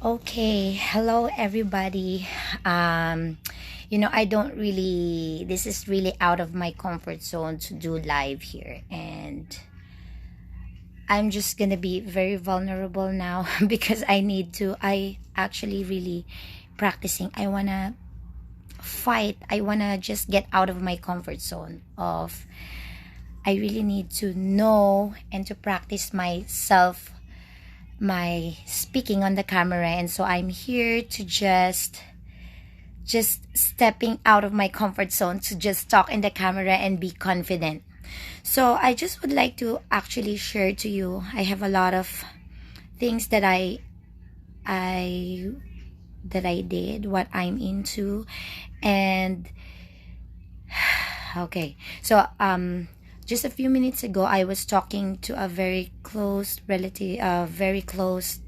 Okay, hello everybody. I don't really, this is really out of my comfort zone to do live here. And I'm just gonna be very vulnerable now because I actually really practicing. I wanna fight. I wanna just get out of my comfort zone of, I really need to know and to practice myself my speaking on the camera, and so I'm here to just stepping out of my comfort zone to just talk in the camera and be confident. So I just would like to actually share to you, I have a lot of things that I I did, what I'm into. And okay, so just a few minutes ago I was talking to a very close relative, a very close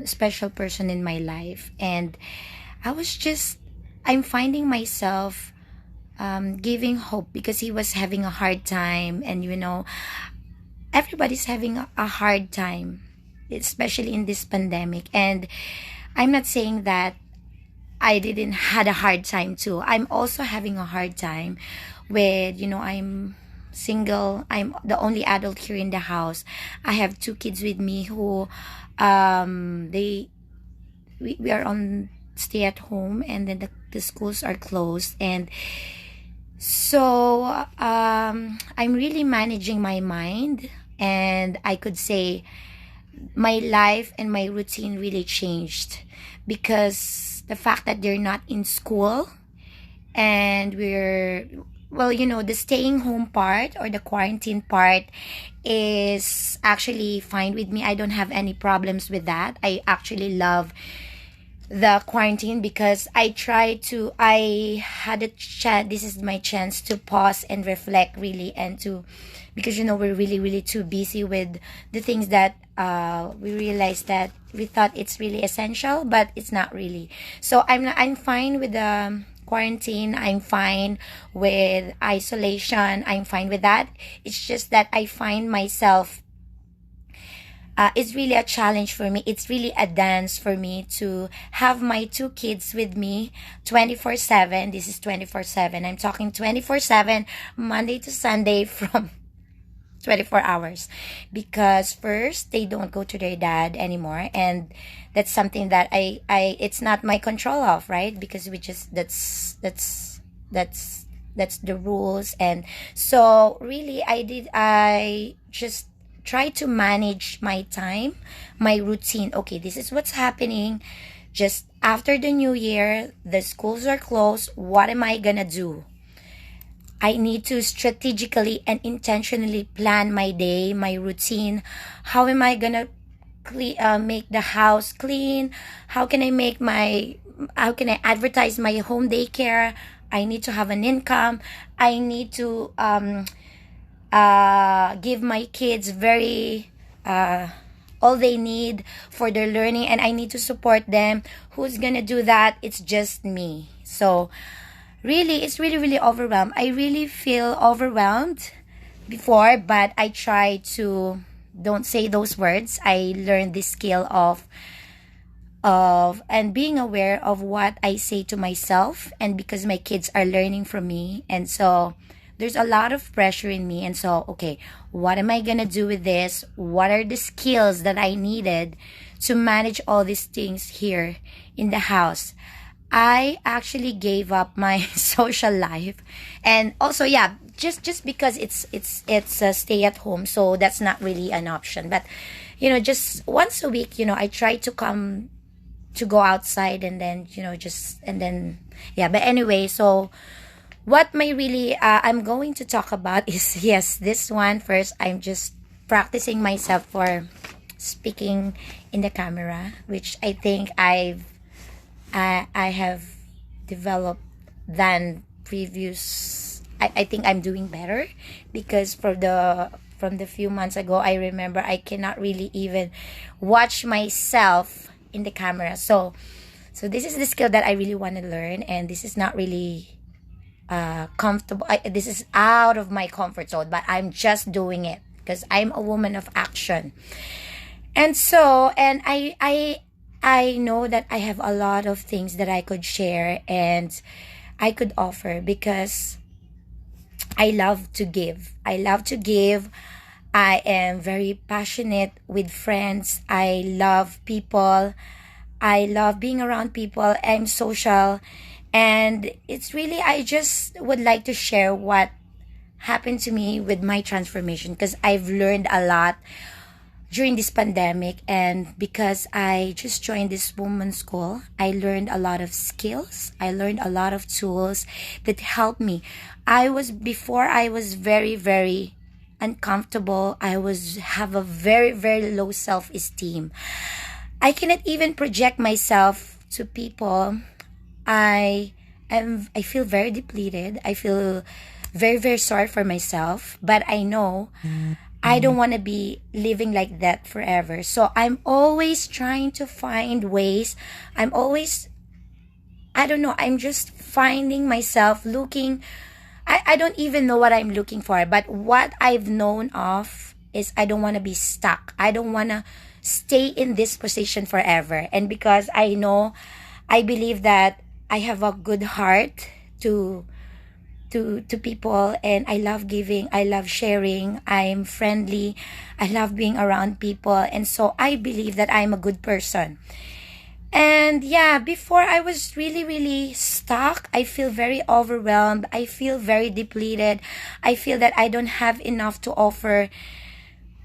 special person in my life. And I was just, I'm finding myself giving hope because he was having a hard time. And everybody's having a hard time, especially in this pandemic. And I'm not saying that I didn't had a hard time too. I'm also having a hard time with, I'm single. I'm the only adult here in the house. I have two kids with me who we are on stay at home, and then the schools are closed. And so I'm really managing my mind, and I could say my life and my routine really changed because the fact that they're not in school, and we're, well, the staying home part or the quarantine part is actually fine with me. I don't have any problems with that. I actually love the quarantine because I had a chance, this is my chance to pause and reflect really, and to, because we're really really too busy with the things that we realized that we thought it's really essential, but it's not really. So I'm fine with the quarantine. I'm fine with isolation. I'm fine with that. It's just that I find myself, it's really a challenge for me. It's really a dance for me to have my two kids with me 24/7. This is 24/7. I'm talking 24/7, Monday to Sunday from 24 hours. Because first, they don't go to their dad anymore. And that's something that it's not my control of, right? Because we just, that's the rules. And so really, I just try to manage my time, my routine. Okay, this is what's happening. Just after the new year, the schools are closed. What am I gonna do? I need to strategically and intentionally plan my day, my routine. How am I gonna make the house clean? How can I advertise my home daycare? I need to have an income. I need to give my kids very all they need for their learning, and I need to support them. Who's gonna do that? It's just me. So really, it's really really overwhelmed. I really feel overwhelmed before, but I try to don't say those words. I learned this skill of and being aware of what I say to myself, and because my kids are learning from me. And so there's a lot of pressure in me. And so, okay, what am I gonna do with this? What are the skills that I needed to manage all these things here in the house? I actually gave up my social life. And also, yeah, just because it's a stay at home, so that's not really an option. But just once a week, I try to come to go outside, and then just, and then, yeah. But anyway, so what my really I'm going to talk about is, yes, this one first. I'm just practicing myself for speaking in the camera, which I think I have developed than previous. I think I'm doing better, because from the few months ago, I remember I cannot really even watch myself in the camera. So this is the skill that I really want to learn, and this is not really comfortable. This is out of my comfort zone, but I'm just doing it because I'm a woman of action. And so, and I I know that I have a lot of things that I could share and I could offer, because I love to give. I love to give. I am very passionate with friends. I love people. I love being around people. I'm social. And it's really, I just would like to share what happened to me with my transformation, because I've learned a lot during this pandemic. And because I just joined this women's school, I learned a lot of skills. I learned a lot of tools that helped me. I was very, very uncomfortable. I was have a very, very low self-esteem. I cannot even project myself to people. I feel very depleted. I feel very, very sorry for myself, but I know I don't want to be living like that forever. So I'm always trying to find ways. I'm always, I don't know, I'm just finding myself looking. I don't even know what I'm looking for, but what I've known of is I don't want to be stuck. I don't want to stay in this position forever. And because I know, I believe that I have a good heart to people, and I love giving, I love sharing, I'm friendly, I love being around people, and so I believe that I'm a good person. And yeah, before I was really, really stuck. I feel very overwhelmed. I feel very depleted. I feel that I don't have enough to offer.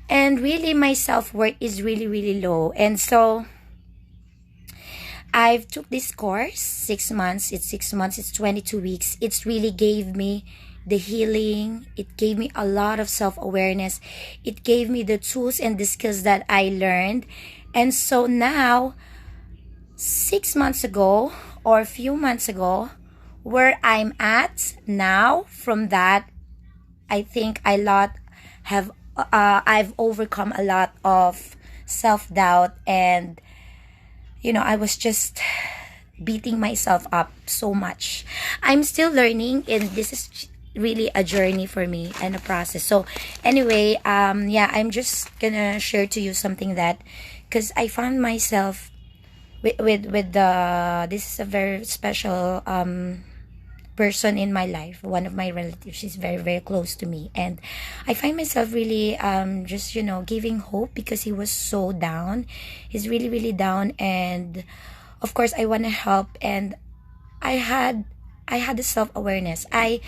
And really, my self-worth is really, really low. And so I've took this course, 6 months. It's 6 months. It's 22 weeks. It's really gave me the healing. It gave me a lot of self-awareness. It gave me the tools and the skills that I learned. And so now, 6 months ago or a few months ago, where I'm at now, from that, I think I've overcome a lot of self-doubt, and I was just beating myself up so much. I'm still learning, and this is really a journey for me and a process. So anyway, yeah, I'm just gonna share to you something that, because I found myself with the this is a very special person in my life, one of my relatives. She's very, very close to me, and I find myself really just giving hope, because he was so down. He's really, really down, and of course I want to help. And I had the self-awareness. I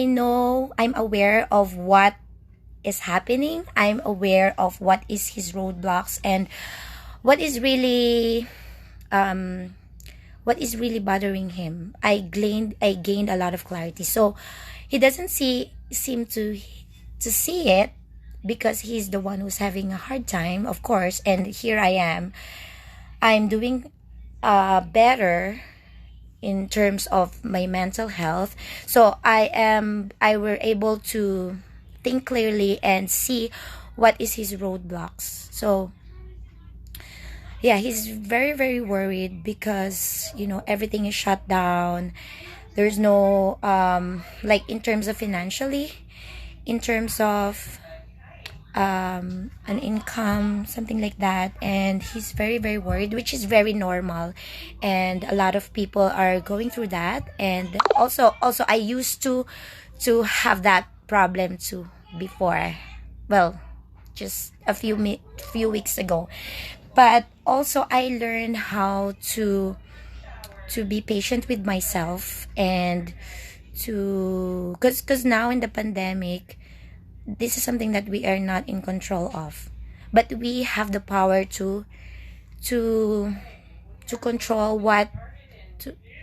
know, I'm aware of what is happening. I'm aware of what is his roadblocks, and what is really bothering him. I gained a lot of clarity. So he doesn't seem to see it, because he's the one who's having a hard time, of course. And here I am. I'm doing better in terms of my mental health. So I were able to think clearly and see what is his roadblocks. So yeah, he's very, very worried, because everything is shut down. There's no like, in terms of financially, in terms of an income, something like that. And he's very, very worried, which is very normal, and a lot of people are going through that. And also I used to have that problem too before. Well, just a few weeks ago. But also I learned how to be patient with myself, and because now in the pandemic, this is something that we are not in control of, but we have the power to control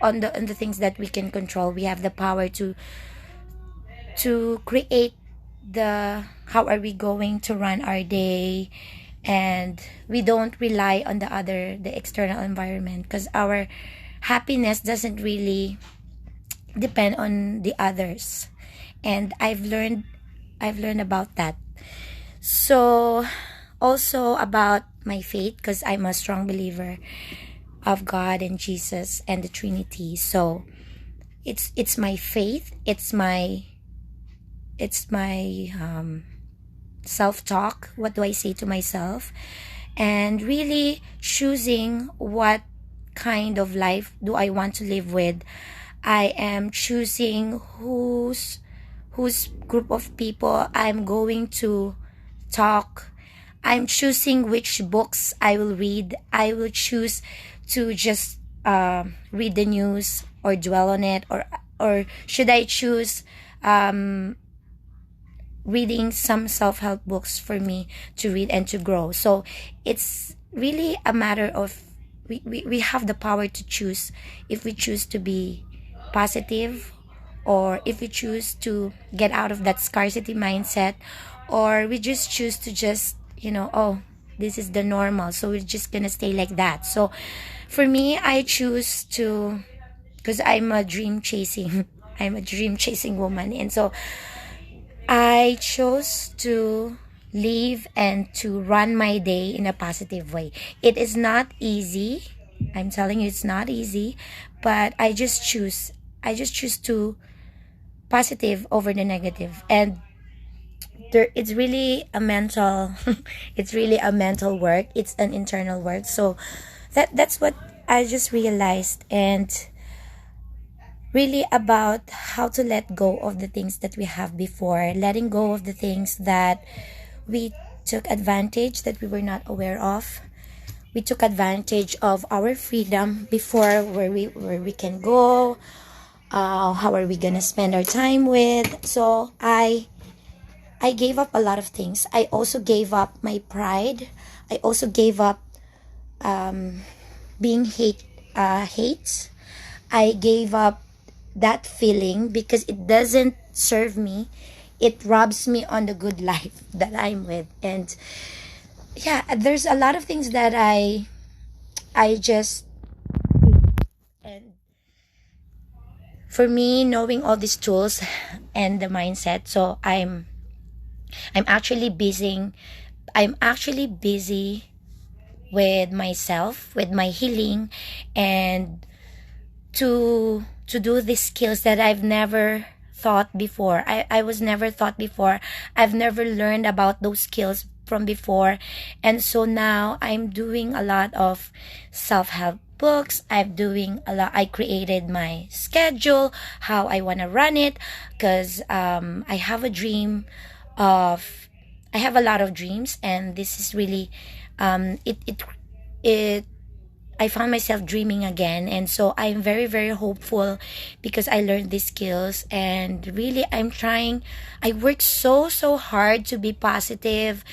on the things that we can control. We have the power to create the how are we going to run our day, and we don't rely on the external environment, because our happiness doesn't really depend on the others. And I've learned about that. So also about my faith, because I'm a strong believer of God and Jesus and the Trinity. So it's my faith, it's my self-talk. What do I say to myself? and really choosing what kind of life do I want to live with. I am choosing whose group of people I'm going to talk. I'm choosing which books I will read. I will choose to just read the news or dwell on it, or should I choose reading some self-help books for me to read and to grow. So it's really a matter of we have the power to choose if we choose to be positive, or if we choose to get out of that scarcity mindset, or we just choose to just, oh, this is the normal, so we're just gonna stay like that. So for me, I choose to, because I'm a dream chasing I'm a dream chasing woman, and so I chose to live and to run my day in a positive way. It is not easy. I'm telling you, it's not easy, but I just choose to positive over the negative. And it's really a mental it's really a mental work. It's an internal work. So that's what I just realized, and really about how to let go of the things that we have before, letting go of the things that we took advantage, that we were not aware of. We took advantage of our freedom before, where we can go, how are we gonna spend our time with. So I gave up a lot of things. I also gave up my pride. I also gave up being hate. I gave up that feeling because it doesn't serve me. It robs me on the good life that I'm with. And yeah, there's a lot of things that I just, and for me, knowing all these tools and the mindset, so I'm actually busy. I'm actually busy with myself, with my healing, and to do these skills that I've never thought before. I was never thought before. I've never learned about those skills from before. And so now I'm doing a lot of self-help books. I created my schedule, how I want to run it, because I have a dream of I have a lot of dreams, and this is really it I found myself dreaming again. And so I'm very, very hopeful because I learned these skills. And really, I work so, so hard to be positive.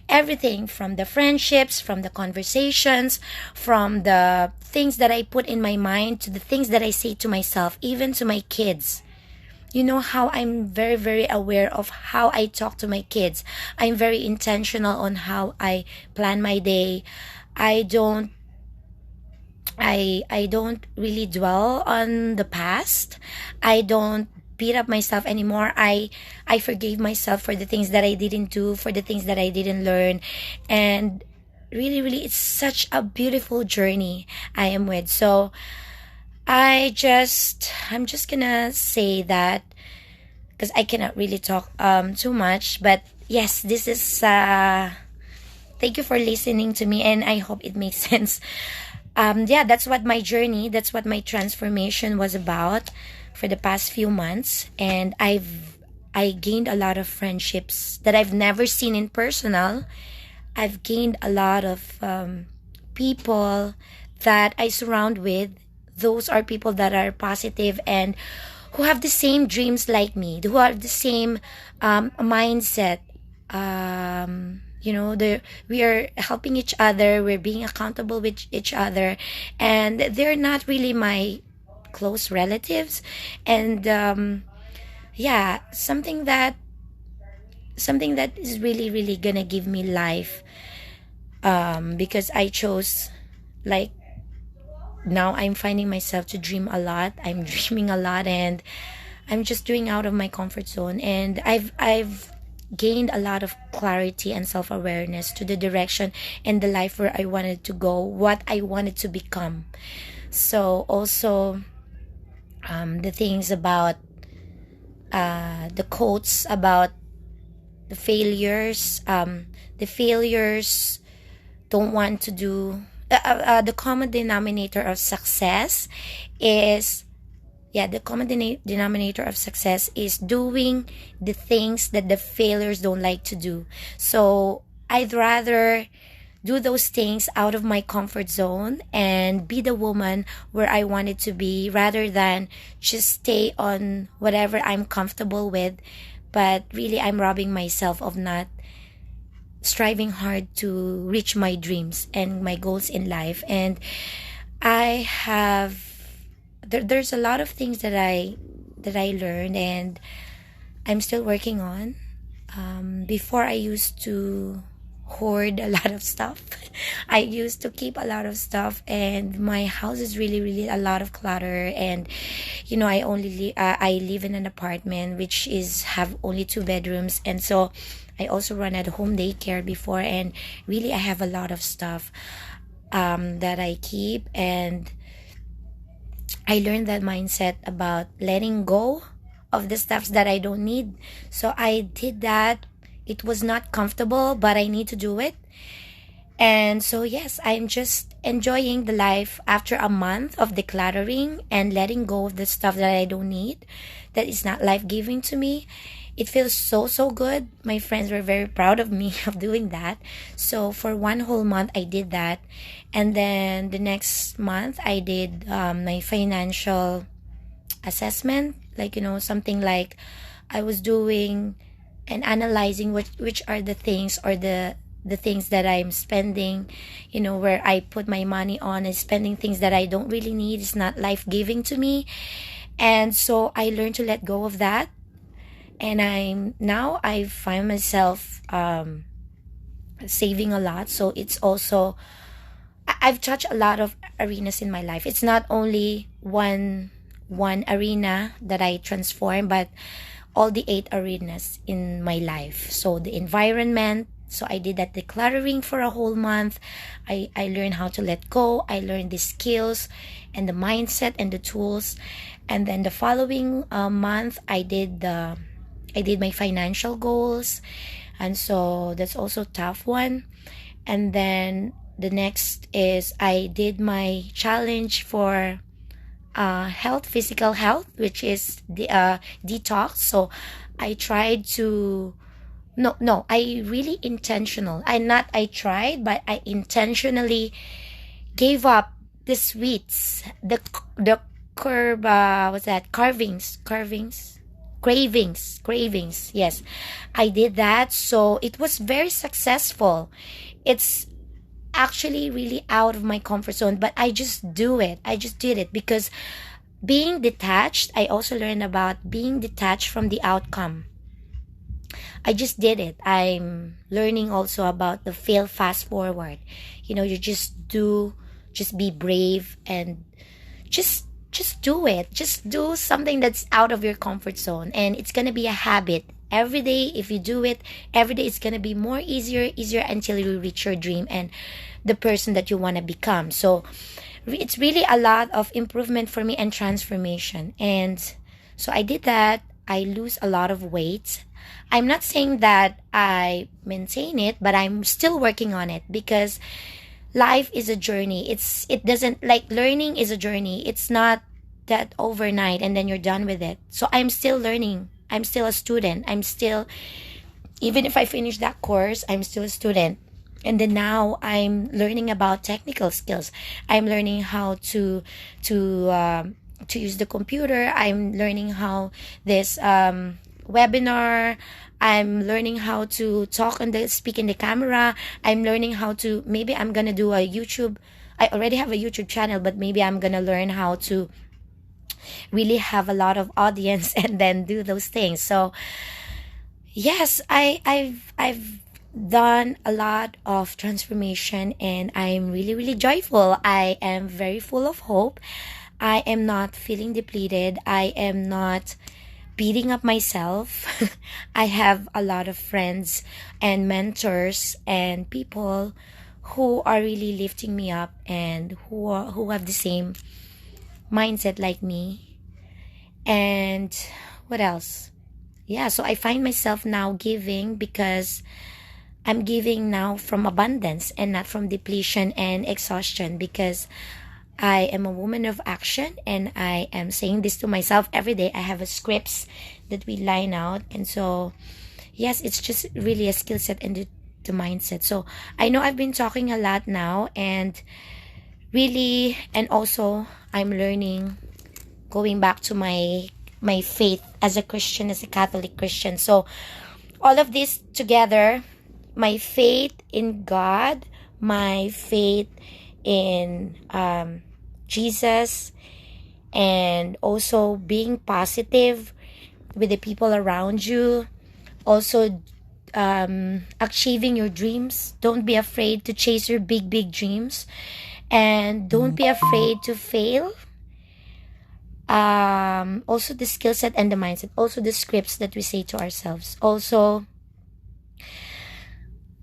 Everything from the friendships, from the conversations, from the things that I put in my mind, to the things that I say to myself, even to my kids. You know how I'm very, very aware of how I talk to my kids. I'm very intentional on how I plan my day. I don't really dwell on the past. I don't beat up myself anymore. I forgave myself for the things that I didn't do, for the things that I didn't learn. And really, really, it's such a beautiful journey I am with. So I'm just gonna say that, because I cannot really talk too much. But yes, this is thank you for listening to me, and I hope it makes sense. Yeah, that's what my journey, that's what my transformation was about for the past few months. And I gained a lot of friendships that I've never seen in personal. I've gained a lot of people that I surround with. Those are people that are positive and who have the same dreams like me, who have the same mindset. We are helping each other, we're being accountable with each other, and they're not really my close relatives. And yeah, something that is really, really gonna give me life, because I chose, like, now I'm finding myself to dream a lot. I'm dreaming a lot, and I'm just doing out of my comfort zone. And I've gained a lot of clarity and self-awareness to the direction and the life where I wanted to go, what I wanted to become. So also the things about the quotes about the failures don't want to do the common denominator of success is, yeah, the common denominator of success is doing the things that the failures don't like to do. So I'd rather do those things out of my comfort zone and be the woman where I wanted to be, rather than just stay on whatever I'm comfortable with. But really, I'm robbing myself of not striving hard to reach my dreams and my goals in life. And I have there's a lot of things that I learned, and I'm still working on. Before, I used to hoard a lot of stuff. I used to keep a lot of stuff, and my house is really a lot of clutter. And I live in an apartment which is have only 2 bedrooms, and so I also run at home daycare before, and really I have a lot of stuff that I keep. And I learned that mindset about letting go of the stuffs that I don't need. So I did that. It was not comfortable, but I need to do it. And so, yes, I'm just enjoying the life after a month of decluttering and letting go of the stuff that I don't need, that is not life-giving to me. It feels so good. My friends were very proud of me of doing that. So for 1 whole month, I did that. And then the next month, I did my financial assessment. Like, something like I was doing and analyzing which are the things, or the things that I'm spending, where I put my money on, and spending things that I don't really need, is not life-giving to me. And so I learned to let go of that. And I find myself saving a lot. So it's also, I've touched a lot of arenas in my life. It's not only one arena that I transform, but all the 8 arenas in my life. So the environment, so I did that decluttering for a whole month. I learned how to let go. I learned the skills and the mindset and the tools. And then the following month, I did my financial goals. And so that's also a tough one. And then the next is I did my challenge for physical health, which is the detox. So I tried to, I really I intentionally gave up the sweets, the cravings. Yes, I did that. So it was very successful. It's actually really out of my comfort zone, but I just did it because being detached, I also learned about being detached from the outcome. I just did it. I'm learning also about the fail fast forward. You just be brave, and just do it. Just do something that's out of your comfort zone, and it's going to be a habit. Every day, if you do it every day, it's going to be more easier until you reach your dream and the person that you want to become. So it's really a lot of improvement for me and transformation. And so I did that. I lose a lot of weight. I'm not saying that I maintain it, but I'm still working on it, because life is a journey. It doesn't, like, learning is a journey. It's not that overnight and then you're done with it. So I'm still learning. I'm still a student. Even if I finish that course, I'm still a student. And then now I'm learning about technical skills. I'm learning how to use the computer. I'm learning how this webinar. I'm learning how to speak in the camera. I'm learning how to, maybe I'm gonna do a YouTube. I already have a YouTube channel, but maybe I'm gonna learn how to really have a lot of audience and then do those things. So yes, I've done a lot of transformation, and I'm really joyful. I am very full of hope. I am not feeling depleted. I am not beating up myself. I have a lot of friends and mentors and people who are really lifting me up, and who have the same mindset like me. And what else? Yeah, so I find myself now giving, because I'm giving now from abundance and not from depletion and exhaustion, because I am a woman of action, and I am saying this to myself every day. I have a scripts that we line out, and so yes, it's just really a skill set and the mindset. So I know I've been talking a lot now, and really, and also I'm learning, going back to my faith as a Christian, as a Catholic Christian. So all of this together, my faith in God, my faith in Jesus, and also being positive with the people around you, also achieving your dreams. Don't be afraid to chase your big dreams, and don't be afraid to fail. Also the skill set and the mindset, also the scripts that we say to ourselves. Also,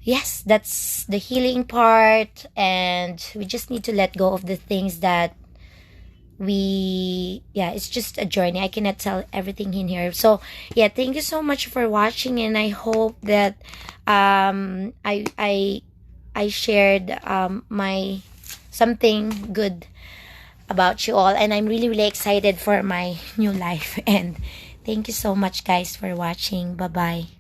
yes, that's the healing part, and we just need to let go of the things that it's just a journey. I cannot tell everything in here. So yeah, thank you so much for watching, and I hope that I shared my something good about you all, and I'm really excited for my new life. And thank you so much, guys, for watching. Bye bye.